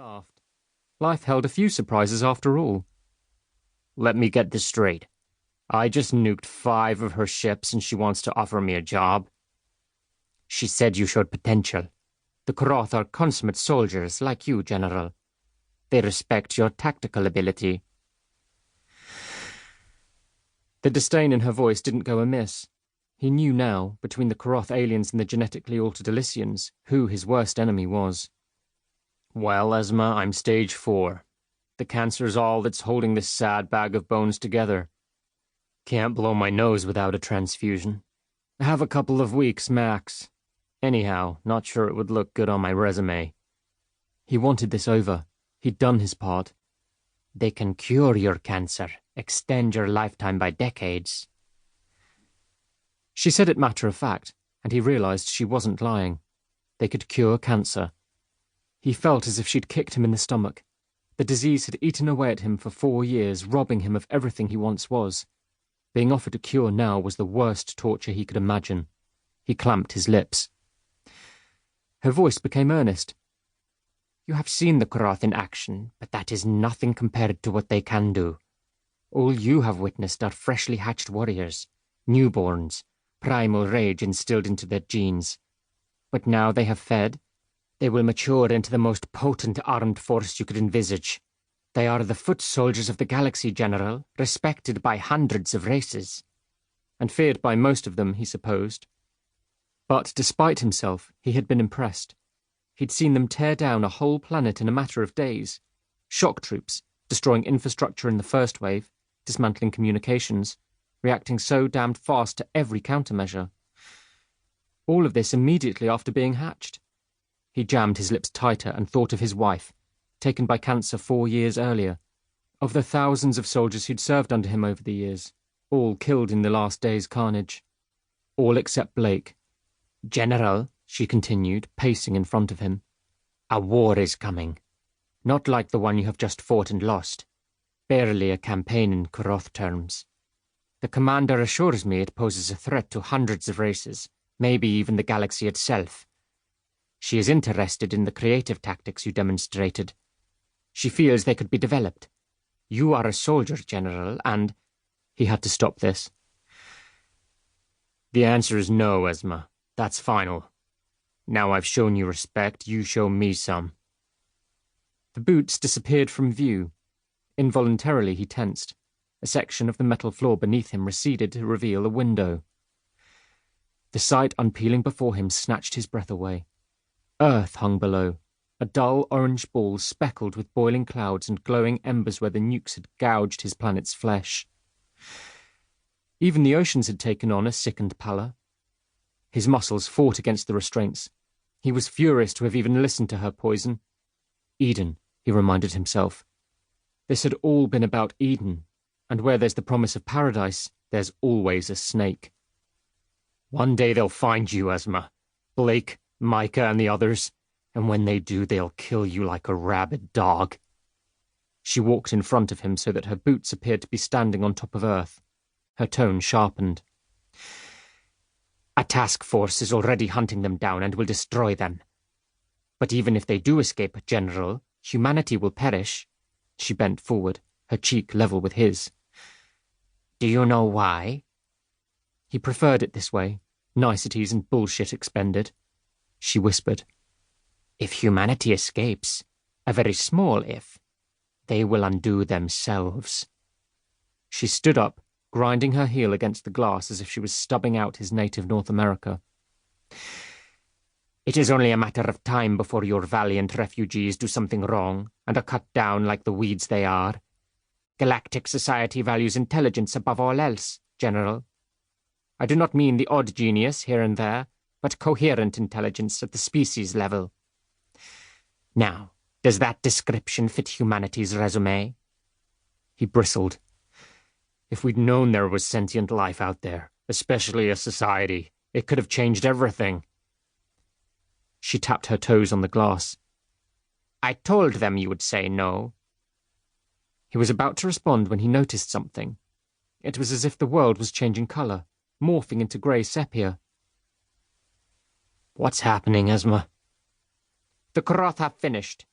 laughed. Life held a few surprises after all. Let me get this straight. I just nuked 5 of her ships and she wants to offer me a job. She said you showed potential. The Koroth are consummate soldiers, like you, General. They respect your tactical ability. The disdain in her voice didn't go amiss. He knew now, between the Koroth aliens and the genetically altered Alicians, who his worst enemy was. Well, Esma, I'm stage 4. The cancer's all that's holding this sad bag of bones together. Can't blow my nose without a transfusion. I have a couple of weeks, max. Anyhow, not sure it would look good on my resume. He wanted this over. He'd done his part. They can cure your cancer, extend your lifetime by decades. She said it matter of fact, and he realized she wasn't lying. They could cure cancer. He felt as if she'd kicked him in the stomach. The disease had eaten away at him for 4 years, robbing him of everything he once was. Being offered a cure now was the worst torture he could imagine. He clamped his lips. Her voice became earnest. You have seen the Koroth in action, but that is nothing compared to what they can do. All you have witnessed are freshly hatched warriors, newborns, primal rage instilled into their genes. But now they have fed, they will mature into the most potent armed force you could envisage. They are the foot soldiers of the galaxy, General, respected by hundreds of races. And feared by most of them, he supposed. But despite himself, he had been impressed. He'd seen them tear down a whole planet in a matter of days. Shock troops, destroying infrastructure in the first wave, dismantling communications, reacting so damned fast to every countermeasure. All of this immediately after being hatched. He jammed his lips tighter and thought of his wife, taken by cancer 4 years earlier, of the thousands of soldiers who'd served under him over the years, all killed in the last day's carnage. All except Blake. General, she continued, pacing in front of him, a war is coming. Not like the one you have just fought and lost. Barely a campaign in Koroth terms. The commander assures me it poses a threat to hundreds of races, maybe even the galaxy itself. She is interested in the creative tactics you demonstrated. She feels they could be developed. You are a soldier, General, and... He had to stop this. The answer is no, Esma. That's final. Now I've shown you respect, you show me some. The boots disappeared from view. Involuntarily he tensed. A section of the metal floor beneath him receded to reveal a window. The sight unpeeling before him snatched his breath away. Earth hung below, a dull orange ball speckled with boiling clouds and glowing embers where the nukes had gouged his planet's flesh. Even the oceans had taken on a sickened pallor. His muscles fought against the restraints. He was furious to have even listened to her poison. Eden, he reminded himself. This had all been about Eden, and where there's the promise of paradise, there's always a snake. One day they'll find you, Esma. Blake, Micah, and the others, and when they do, they'll kill you like a rabid dog. She walked in front of him so that her boots appeared to be standing on top of Earth. Her tone sharpened. A task force is already hunting them down and will destroy them. But even if they do escape, General, humanity will perish. She bent forward, her cheek level with his. Do you know why? He preferred it this way, niceties and bullshit expended. She whispered. If humanity escapes, a very small if, they will undo themselves. She stood up, grinding her heel against the glass as if she was stubbing out his native North America. It is only a matter of time before your valiant refugees do something wrong and are cut down like the weeds they are. Galactic society values intelligence above all else, General. I do not mean the odd genius here and there, but coherent intelligence at the species level. Now, does that description fit humanity's resume? He bristled. If we'd known there was sentient life out there, especially a society, it could have changed everything. She tapped her toes on the glass. I told them you would say no. He was about to respond when he noticed something. It was as if the world was changing colour, morphing into grey sepia. What's happening, Esma? The Koroth have finished.